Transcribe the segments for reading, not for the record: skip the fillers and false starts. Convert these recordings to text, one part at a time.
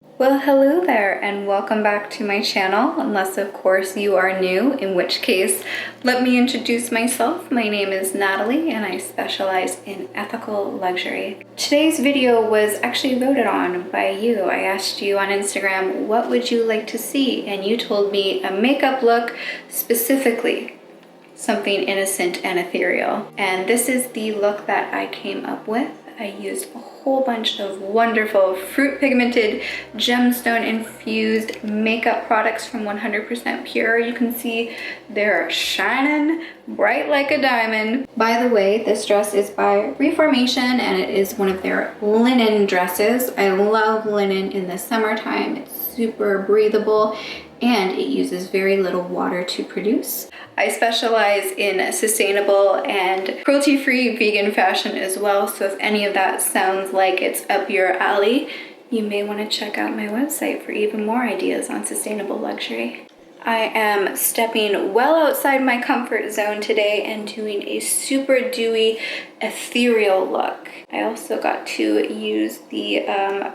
Well, hello there and welcome back to my channel, unless of course you are new, in which case let me introduce myself. My name is Natalie and I specialize in ethical luxury. Today's video was actually voted on by you. I asked you on Instagram, what would you like to see? And you told me a makeup look, specifically something innocent and ethereal. And this is the look that I came up with. I used a whole bunch of wonderful fruit pigmented, gemstone infused makeup products from 100% Pure. You can see they're shining bright like a diamond. By the way, this dress is by Reformation and it is one of their linen dresses. I love linen in the summertime. It's super breathable and it uses very little water to produce. I specialize in sustainable and cruelty-free vegan fashion as well, so if any of that sounds like it's up your alley, you may want to check out my website for even more ideas on sustainable luxury. I am stepping well outside my comfort zone today and doing a super dewy, ethereal look. I also got to use the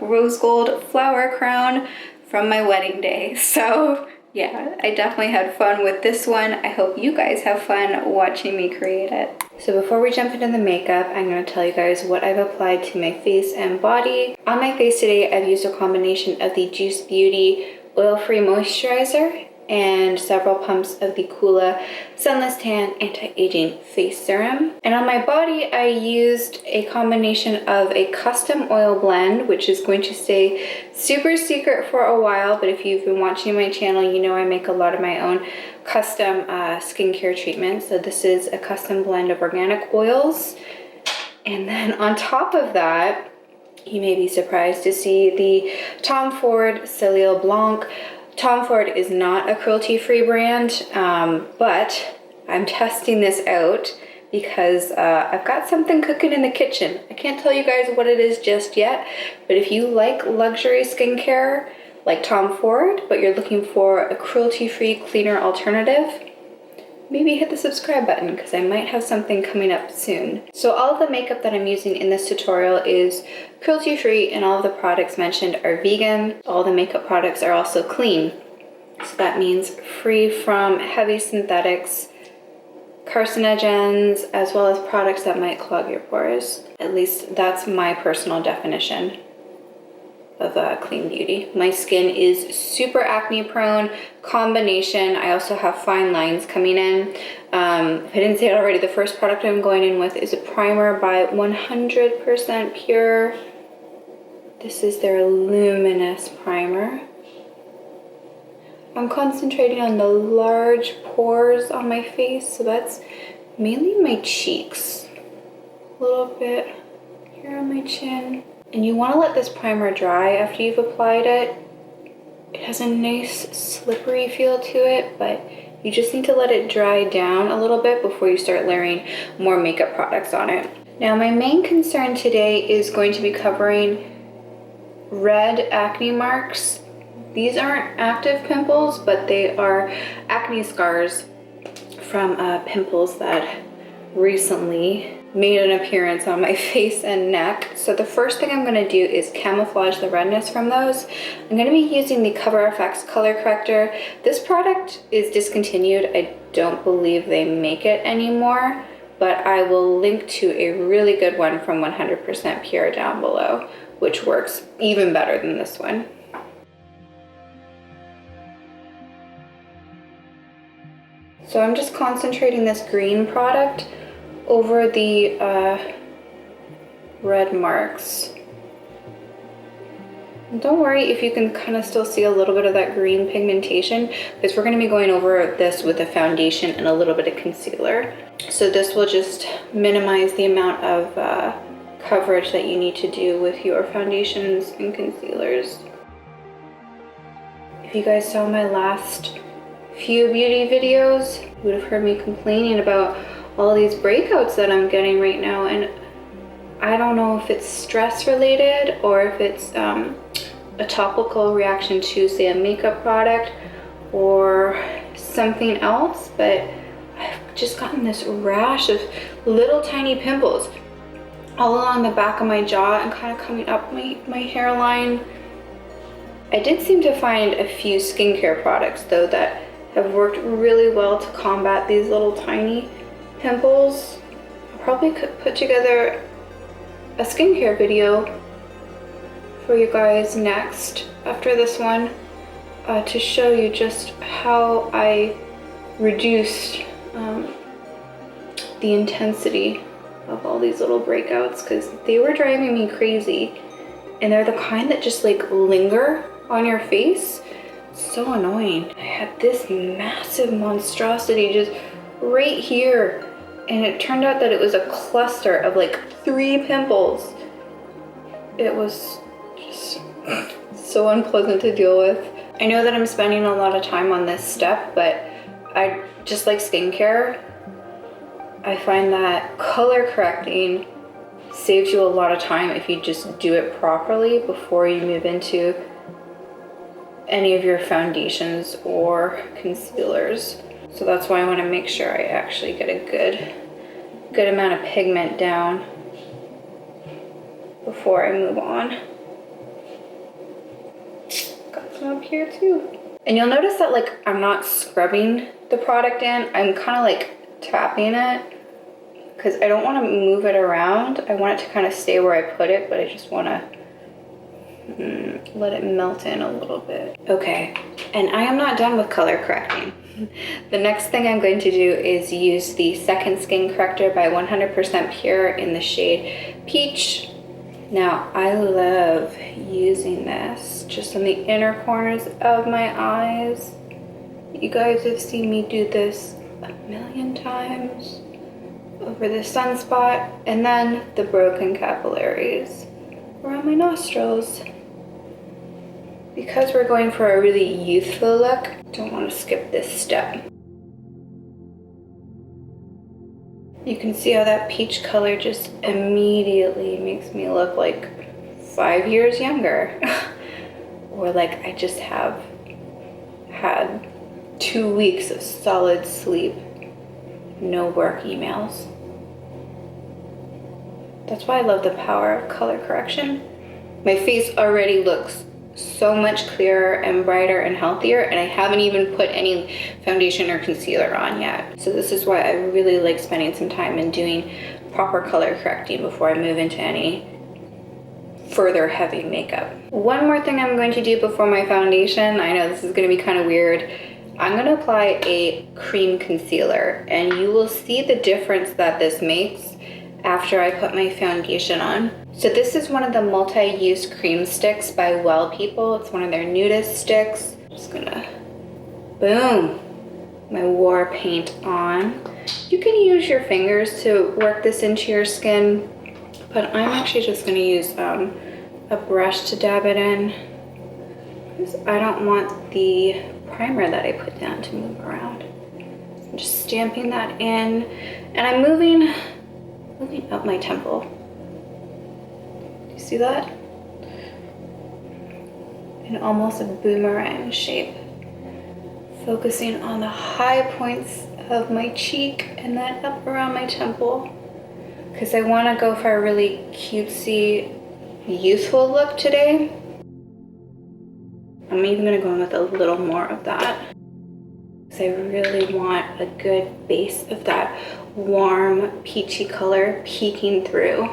rose gold flower crown from my wedding day, so yeah, I definitely had fun with this one. I hope you guys have fun watching me create it. So before we jump into the makeup, I'm going to tell you guys what I've applied to my face and body. On my face today, I've used a combination of the Juice Beauty Oil-Free Moisturizer and several pumps of the Coola Sunless Tan Anti-Aging Face Serum. And on my body, I used a combination of a custom oil blend, which is going to stay super secret for a while, but if you've been watching my channel, you know I make a lot of my own custom skincare treatments. So this is a custom blend of organic oils. And then on top of that, you may be surprised to see the Tom Ford Soleil Blanc. Tom Ford is not a cruelty-free brand, but I'm testing this out because I've got something cooking in the kitchen. I can't tell you guys what it is just yet, but if you like luxury skincare like Tom Ford, but you're looking for a cruelty-free, cleaner alternative, maybe hit the subscribe button because I might have something coming up soon. So all of the makeup that I'm using in this tutorial is cruelty-free and all of the products mentioned are vegan. All the makeup products are also clean. So that means free from heavy synthetics, carcinogens, as well as products that might clog your pores. At least that's my personal definition of clean beauty. My skin is super acne prone, combination. I also have fine lines coming in. If I didn't say it already, the first product I'm going in with is a primer by 100% Pure. This is their luminous primer. I'm concentrating on the large pores on my face, so that's mainly my cheeks. A little bit here on my chin. And you want to let this primer dry after you've applied it. It has a nice slippery feel to it, but you just need to let it dry down a little bit before you start layering more makeup products on it. Now my main concern today is going to be covering red acne marks. These aren't active pimples, but they are acne scars from pimples that recently made an appearance on my face and neck. So the first thing I'm going to do is camouflage the redness from those. I'm going to be using the Cover FX color corrector. This product is discontinued. I don't believe they make it anymore, but I will link to a really good one from 100% Pure down below, which works even better than this one. So I'm just concentrating this green product over the red marks. And don't worry if you can kind of still see a little bit of that green pigmentation, because we're going to be going over this with a foundation and a little bit of concealer. So this will just minimize the amount of coverage that you need to do with your foundations and concealers. If you guys saw my last few beauty videos, you would have heard me complaining about all these breakouts that I'm getting right now, and I don't know if it's stress related or if it's a topical reaction to, say, a makeup product or something else, but I've just gotten this rash of little tiny pimples all along the back of my jaw and kind of coming up my hairline. I did seem to find a few skincare products though that have worked really well to combat these little tiny pimples. I probably could put together a skincare video for you guys next after this one to show you just how I reduced the intensity of all these little breakouts, because they were driving me crazy, and they're the kind that just like linger on your face. So annoying. I had this massive monstrosity just right here, and it turned out that it was a cluster of like 3 pimples. It was just so unpleasant to deal with. I know that I'm spending a lot of time on this step, but I just like skincare. I find that color correcting saves you a lot of time if you just do it properly before you move into any of your foundations or concealers. So that's why I want to make sure I actually get a good amount of pigment down before I move on. Got some up here too. And you'll notice that like I'm not scrubbing the product in, I'm kind of like tapping it, because I don't want to move it around. I want it to kind of stay where I put it, but I just want to let it melt in a little bit. Okay, and I am not done with color correcting. The next thing I'm going to do is use the Second Skin Corrector by 100% Pure in the shade Peach. Now, I love using this just on the inner corners of my eyes. You guys have seen me do this a million times. Over the sunspot, and then the broken capillaries around my nostrils. Because we're going for a really youthful look, don't want to skip this step. You can see how that peach color just immediately makes me look like 5 years younger. Or like I just have had 2 weeks of solid sleep, no work emails. That's why I love the power of color correction. My face already looks so much clearer and brighter and healthier, and I haven't even put any foundation or concealer on yet. So this is why I really like spending some time and doing proper color correcting before I move into any further heavy makeup. One more thing I'm going to do before my foundation, I know this is going to be kind of weird, I'm going to apply a cream concealer, and you will see the difference that this makes after I put my foundation on. So this is one of the multi-use cream sticks by Well People. It's one of their nudist sticks. I'm just gonna, boom, my war paint on. You can use your fingers to work this into your skin, but I'm actually just gonna use a brush to dab it in, because I don't want the primer that I put down to move around. I'm just stamping that in, and I'm moving up my temple. Do you see that? In almost a boomerang shape. Focusing on the high points of my cheek and then up around my temple. Because I want to go for a really cutesy, youthful look today. I'm even going to go in with a little more of that. Because I really want a good base of that warm peachy color peeking through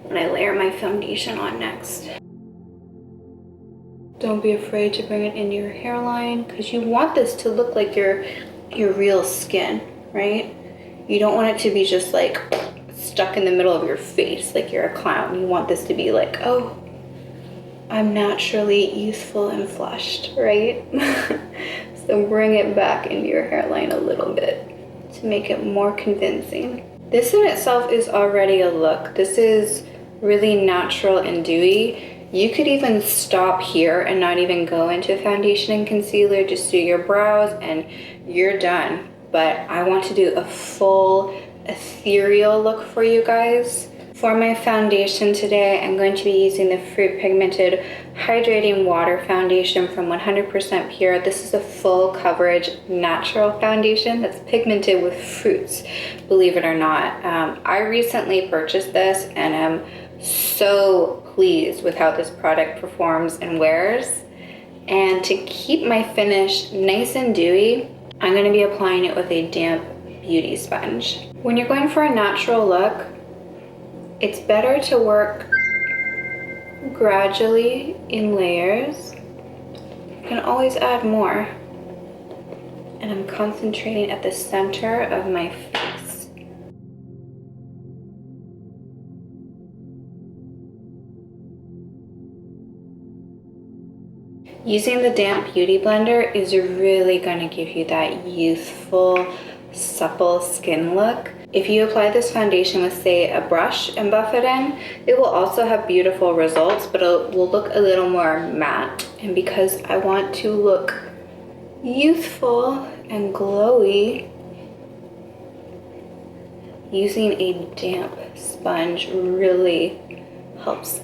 when I layer my foundation on next. Don't be afraid to bring it into your hairline, because you want this to look like your real skin, right? You don't want it to be just like stuck in the middle of your face like you're a clown. You want this to be like, oh, I'm naturally youthful and flushed, right? So bring it back into your hairline a little bit to make it more convincing. This in itself is already a look. This is really natural and dewy. You could even stop here and not even go into foundation and concealer, just do your brows and you're done. But I want to do a full ethereal look for you guys. For my foundation today, I'm going to be using the Fruit Pigmented Hydrating Water Foundation from 100% Pure. This is a full coverage natural foundation that's pigmented with fruits, believe it or not. I recently purchased this and am so pleased with how this product performs and wears. And to keep my finish nice and dewy, I'm gonna be applying it with a damp beauty sponge. When you're going for a natural look, it's better to work gradually in layers. You can always add more. And I'm concentrating at the center of my face. Using the damp beauty blender is really going to give you that youthful, supple skin look. If you apply this foundation with, say, a brush and buff it in, it will also have beautiful results, but it will look a little more matte. And because I want to look youthful and glowy, using a damp sponge really helps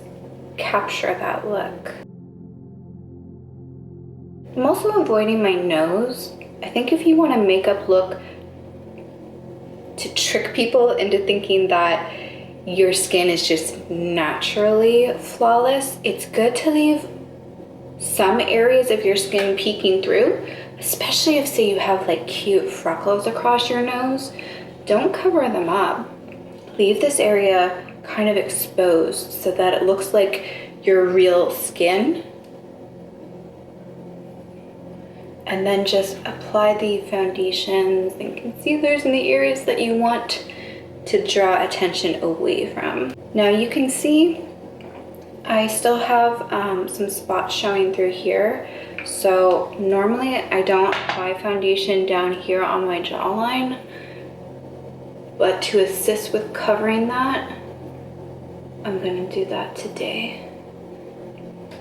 capture that look. I'm also avoiding my nose. I think if you want a makeup look to trick people into thinking that your skin is just naturally flawless, it's good to leave some areas of your skin peeking through, especially if, say, you have like cute freckles across your nose. Don't cover them up. Leave this area kind of exposed so that it looks like your real skin. And then just apply the foundations and concealers in the areas that you want to draw attention away from. Now you can see I still have some spots showing through here. So normally I don't apply foundation down here on my jawline, but to assist with covering that, I'm gonna do that today.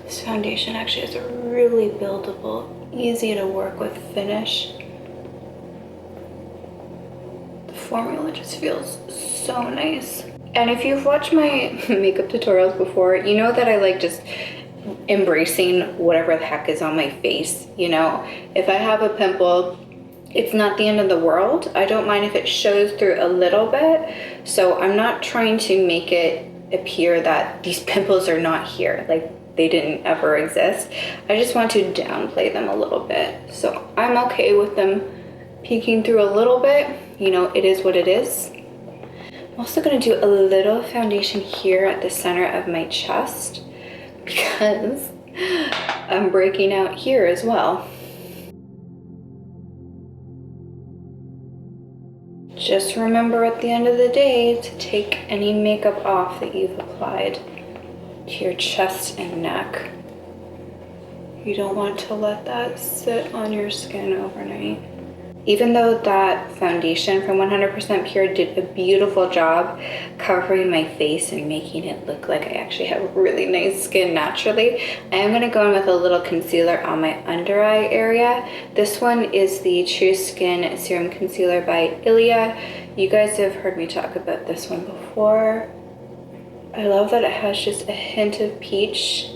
This foundation actually has a really buildable, easy to work with finish. The formula just feels so nice. And if you've watched my makeup tutorials before, you know that I like just embracing whatever the heck is on my face. You know, if I have a pimple, it's not the end of the world. I don't mind if it shows through a little bit. So I'm not trying to make it appear that these pimples are not here, like they didn't ever exist. I just want to downplay them a little bit. So I'm okay with them peeking through a little bit. You know, it is what it is. I'm also gonna do a little foundation here at the center of my chest because I'm breaking out here as well. Just remember at the end of the day to take any makeup off that you've applied to your chest and neck. You don't want to let that sit on your skin overnight. Even though that foundation from 100% Pure did a beautiful job covering my face and making it look like I actually have really nice skin naturally, I am gonna go in with a little concealer on my under eye area. This one is the True Skin Serum Concealer by Ilia. You guys have heard me talk about this one before. I love that it has just a hint of peach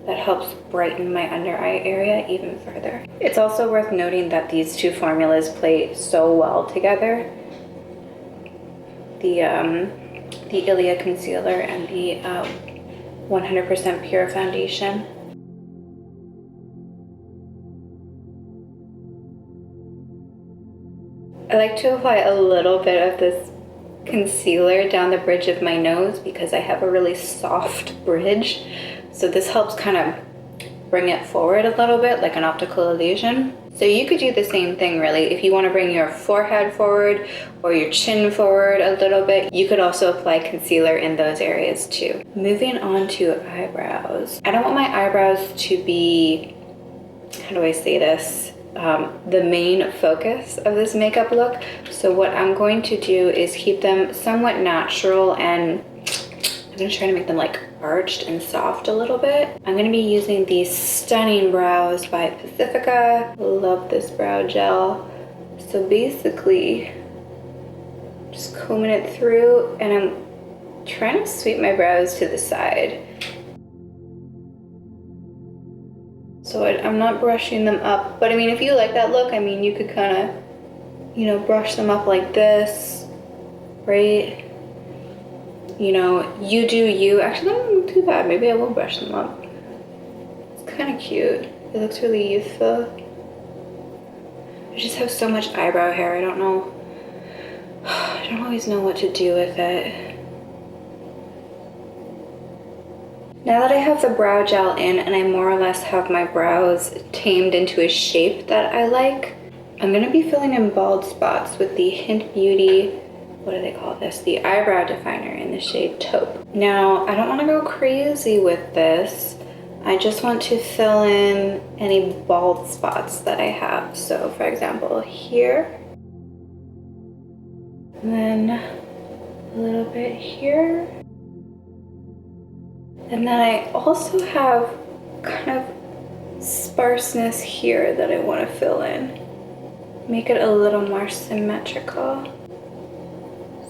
that helps brighten my under eye area even further. It's also worth noting that these two formulas play so well together. The Ilia concealer and the 100% Pure foundation. I like to apply a little bit of this concealer down the bridge of my nose because I have a really soft bridge. So this helps kind of bring it forward a little bit, like an optical illusion. So you could do the same thing really. If you want to bring your forehead forward or your chin forward a little bit, you could also apply concealer in those areas too. Moving on to eyebrows. I don't want my eyebrows to be, how do I say this? The main focus of this makeup look. So what I'm going to do is keep them somewhat natural, and I'm gonna try to make them like arched and soft a little bit. I'm gonna be using these Stunning Brows by Pacifica. Love this brow gel. So basically, just combing it through, and I'm trying to sweep my brows to the side. So I'm not brushing them up, but I mean, if you like that look, I mean, you could kind of, you know, brush them up like this, right? You know, you do you. Actually, that doesn't look too bad. Maybe I will brush them up. It's kind of cute. It looks really youthful. I just have so much eyebrow hair. I don't know. I don't always know what to do with it. Now that I have the brow gel in and I more or less have my brows tamed into a shape that I like, I'm gonna be filling in bald spots with the Hint Beauty, what do they call this? The eyebrow definer in the shade Taupe. Now, I don't wanna go crazy with this. I just want to fill in any bald spots that I have. So for example, here, and then a little bit here. And then I also have kind of sparseness here that I want to fill in. Make it a little more symmetrical.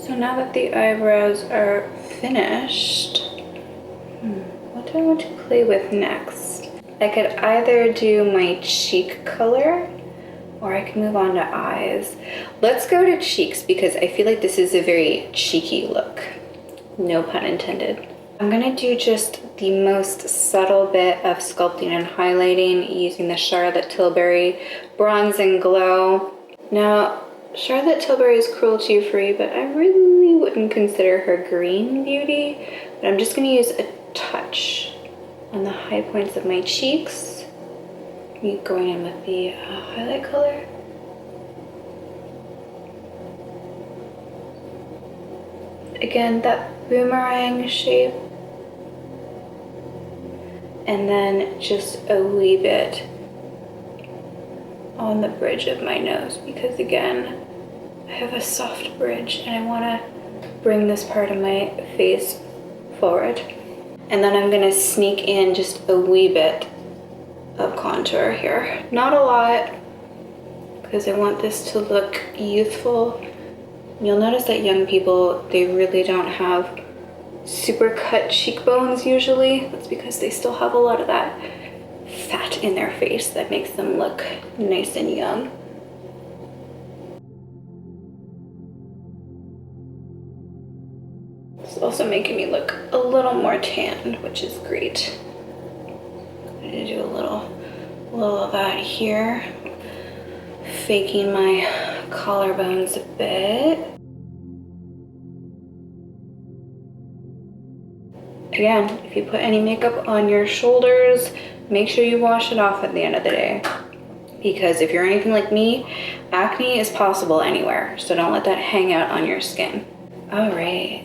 So now that the eyebrows are finished, what do I want to play with next? I could either do my cheek color or I can move on to eyes. Let's go to cheeks because I feel like this is a very cheeky look. No pun intended. I'm gonna do just the most subtle bit of sculpting and highlighting using the Charlotte Tilbury Bronze and Glow. Now, Charlotte Tilbury is cruelty-free, but I really wouldn't consider her green beauty. But I'm just gonna use a touch on the high points of my cheeks. Me going in with the highlight color. Again, that boomerang shape. And then just a wee bit on the bridge of my nose because again, I have a soft bridge and I want to bring this part of my face forward. And then I'm going to sneak in just a wee bit of contour here. Not a lot because I want this to look youthful. You'll notice that young people, they really don't have super cut cheekbones usually. That's because they still have a lot of that fat in their face that makes them look nice and young. It's also making me look a little more tanned, which is great. I'm gonna do a little of that here. Faking my collarbones a bit. Again, if you put any makeup on your shoulders, make sure you wash it off at the end of the day. Because if you're anything like me, acne is possible anywhere. So don't let that hang out on your skin. All right,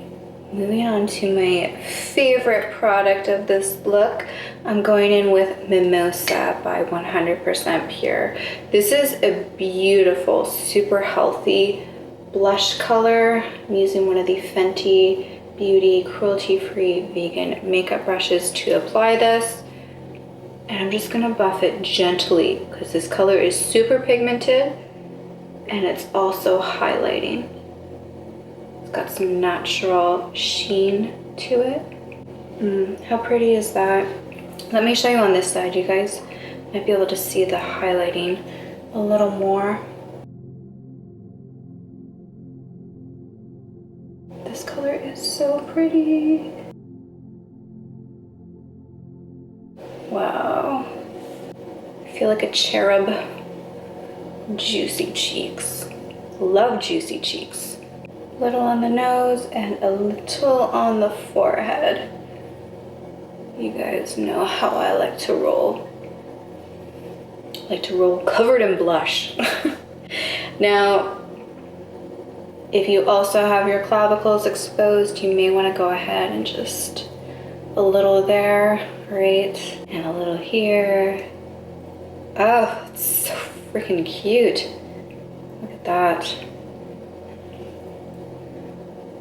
moving on to my favorite product of this look. I'm going in with Mimosa by 100% Pure. This is a beautiful, super healthy blush color. I'm using one of the Fenty Beauty cruelty-free vegan makeup brushes to apply this. And I'm just gonna buff it gently because this color is super pigmented and it's also highlighting. It's got some natural sheen to it. How pretty is that? Let me show you on this side, you guys. Might be able to see the highlighting a little more. This color is so pretty. Wow. I feel like a cherub. Juicy cheeks. Love juicy cheeks. Little on the nose and a little on the forehead. You guys know how I like to roll. I like to roll covered in blush. Now, if you also have your clavicles exposed, you may want to go ahead and just a little there, right? And a little here. Oh, it's so freaking cute. Look at that.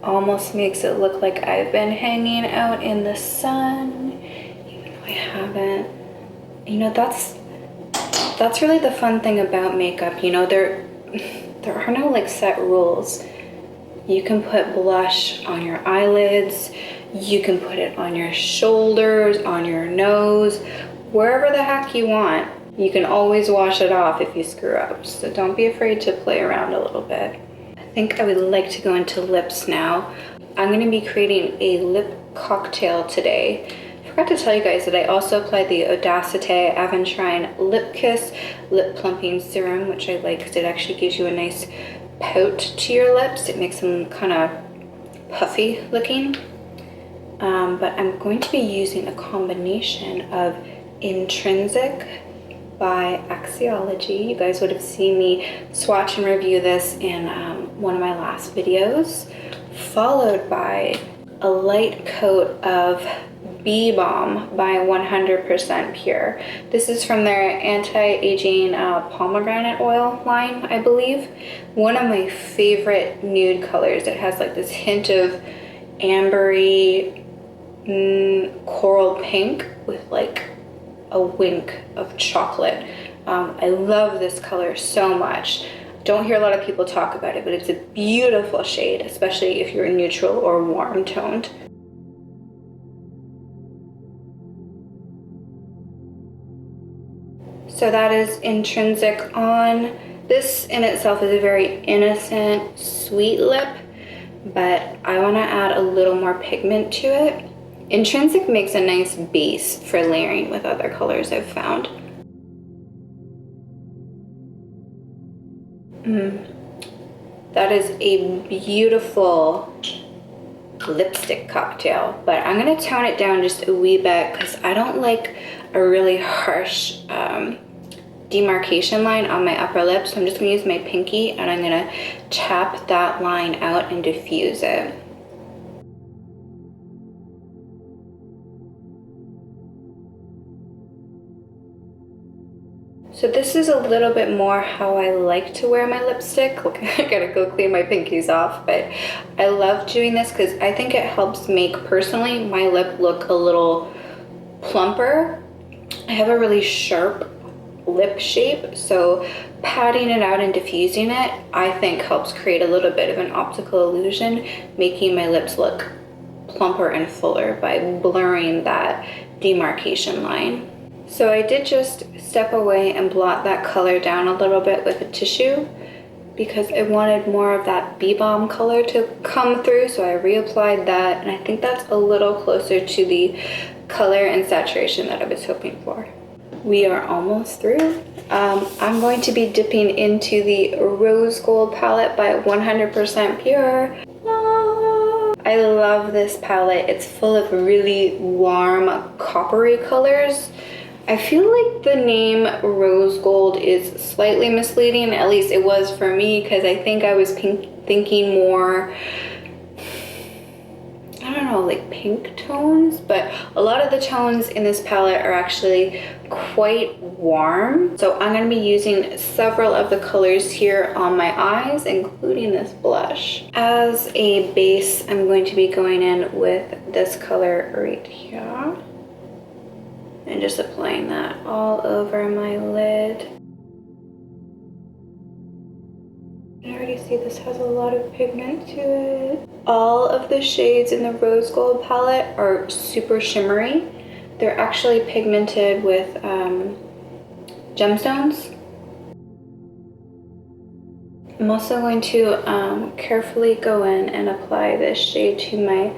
Almost makes it look like I've been hanging out in the sun, even though I haven't. You know, that's really the fun thing about makeup. You know, there are no like set rules. You can put blush on your eyelids, you can put it on your shoulders, on your nose, wherever the heck you want. You can always wash it off if you screw up, so don't be afraid to play around a little bit. I think I would like to go into lips now. I'm going to be creating a lip cocktail today forgot to tell you guys that I also applied the Audacité Aventurine Lip Kiss Lip Plumping Serum, which I like because it actually gives you a nice pout to your lips. It makes them kind of puffy looking. But I'm going to be using a combination of Intrinsic by Axiology. You guys would have seen me swatch and review this in one of my last videos, followed by a light coat of Bee Balm by 100% Pure. This is from their anti-aging pomegranate oil line, I believe. One of my favorite nude colors. It has like this hint of ambery coral pink with like a wink of chocolate. I love this color so much. Don't hear a lot of people talk about it, but it's a beautiful shade, especially if you're neutral or warm toned. So that is Intrinsic on. This in itself is a very innocent, sweet lip, but I want to add a little more pigment to it. Intrinsic makes a nice base for layering with other colors I've found. That is a beautiful lipstick cocktail, but I'm going to tone it down just a wee bit because I don't like a really harsh demarcation line on my upper lip. So I'm just going to use my pinky and I'm going to tap that line out and diffuse it. So this is a little bit more how I like to wear my lipstick. Look, I gotta go clean my pinkies off, but I love doing this because I think it helps make, personally, my lip look a little plumper. I have a really sharp lip shape, so patting it out and diffusing it, I think helps create a little bit of an optical illusion, making my lips look plumper and fuller by blurring that demarcation line. So I did just step away and blot that color down a little bit with a tissue because I wanted more of that Bee Balm color to come through, so I reapplied that, and I think that's a little closer to the color and saturation that I was hoping for. We are almost through. I'm going to be dipping into the Rose Gold palette by 100% Pure. I love this palette. It's full of really warm coppery colors. I feel like the name Rose Gold is slightly misleading, at least it was for me, because I think I was thinking more, I don't know, like pink tones, but a lot of the tones in this palette are actually quite warm. So I'm going to be using several of the colors here on my eyes, including this blush. As a base, I'm going to be going in with this color right here. And just applying that all over my lid. I already see this has a lot of pigment to it. All of the shades in the Rose Gold palette are super shimmery. They're actually pigmented with gemstones. I'm also going to carefully go in and apply this shade to my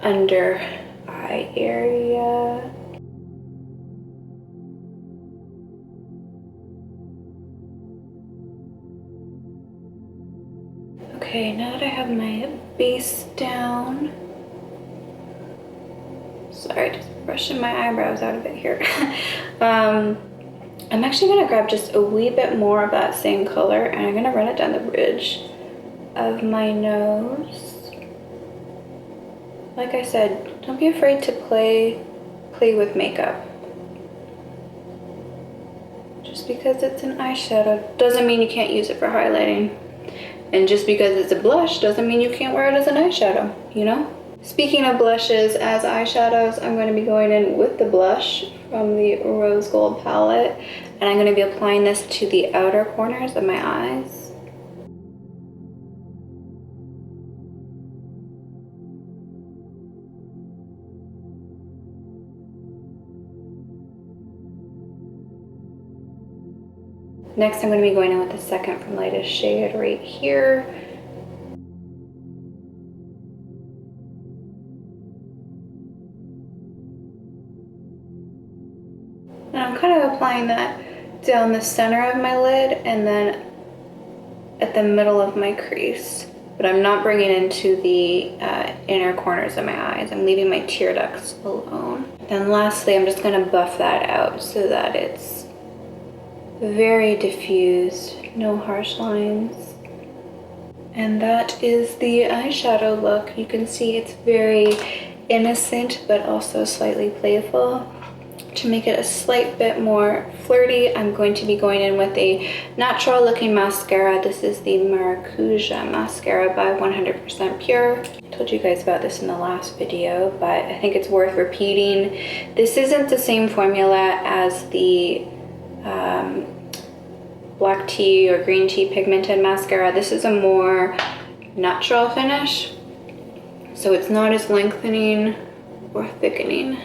under eye area. Okay, now that I have my base down, sorry, just brushing my eyebrows out of it here. I'm actually gonna grab just a wee bit more of that same color and I'm gonna run it down the bridge of my nose. Like I said, don't be afraid to play with makeup. Just because it's an eyeshadow doesn't mean you can't use it for highlighting. And just because it's a blush doesn't mean you can't wear it as an eyeshadow, you know? Speaking of blushes as eyeshadows, I'm going to be going in with the blush from the Rose Gold palette. And I'm going to be applying this to the outer corners of my eyes. Next, I'm going to be going in with the second from lightest shade right here. kind of applying that down the center of my lid and then at the middle of my crease. But I'm not bringing it into the inner corners of my eyes. I'm leaving my tear ducts alone. Then lastly, I'm just gonna buff that out so that it's very diffused, no harsh lines. And that is the eyeshadow look. You can see it's very innocent, but also slightly playful. To make it a slight bit more flirty, I'm going to be going in with a natural looking mascara. This is the Maracuja Mascara by 100% Pure. I told you guys about this in the last video, but I think it's worth repeating. This isn't the same formula as the black tea or green tea pigmented mascara. This is a more natural finish, so it's not as lengthening or thickening.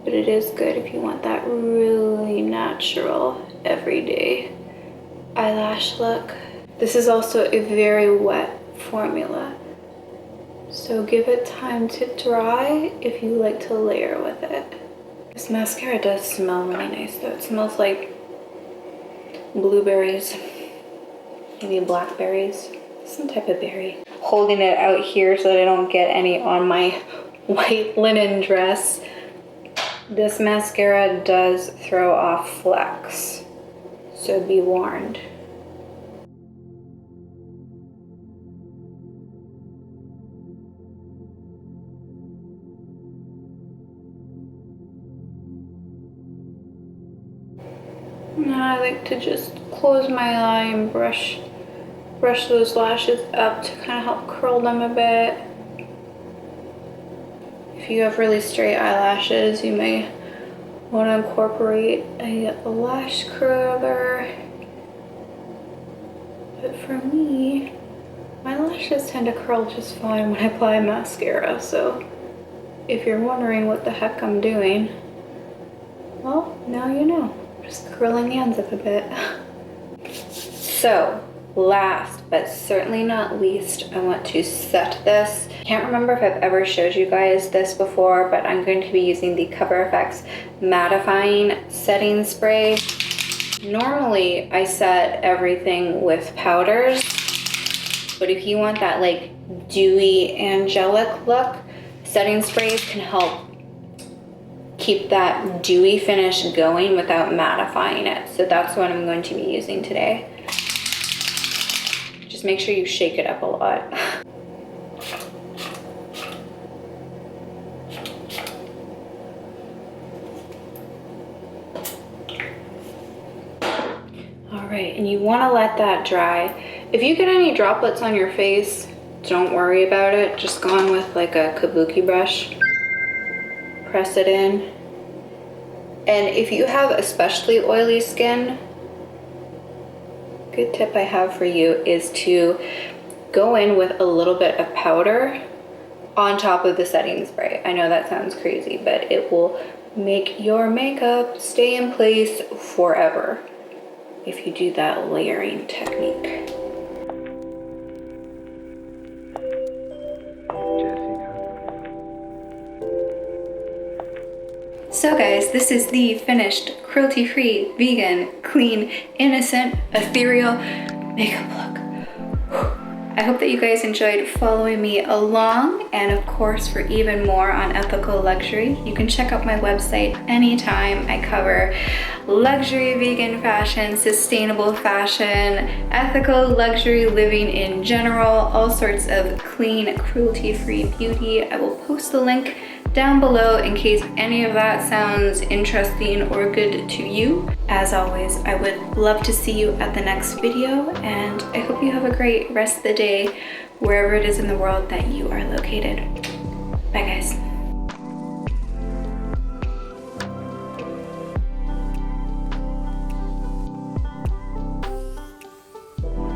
But it is good if you want that really natural, everyday eyelash look. This is also a very wet formula, so give it time to dry if you like to layer with it. This mascara does smell really nice though. It smells like blueberries, maybe blackberries, some type of berry. Holding it out here so that I don't get any on my white linen dress. This mascara does throw off flecks, so be warned. Now I like to just close my eye and brush those lashes up to kind of help curl them a bit. If you have really straight eyelashes, you may want to incorporate a lash curler. But for me, my lashes tend to curl just fine when I apply mascara, so if you're wondering what the heck I'm doing, well, now you know. Just curling the ends up a bit. So, last but certainly not least, I want to set this. Can't remember if I've ever showed you guys this before, but I'm going to be using the Cover FX mattifying setting spray. Normally I set everything with powders, but if you want that like dewy angelic look, setting sprays can help keep that dewy finish going without mattifying it. So that's what I'm going to be using today. Just make sure you shake it up a lot. All right, and you want to let that dry. If you get any droplets on your face, don't worry about it. Just go on with like a kabuki brush. Press it in. And if you have especially oily skin, good tip I have for you is to go in with a little bit of powder on top of the setting spray. I know that sounds crazy, but it will make your makeup stay in place forever if you do that layering technique. So guys, this is the finished cruelty-free, vegan, clean, innocent, ethereal makeup look. I hope that you guys enjoyed following me along, and of course for even more on ethical luxury, you can check out my website anytime. I cover luxury vegan fashion, sustainable fashion, ethical luxury living in general, all sorts of clean, cruelty-free beauty. I will post the link down below in case any of that sounds interesting or good to you. As always, I would love to see you at the next video, and I hope you have a great rest of the day wherever it is in the world that you are located. Bye guys.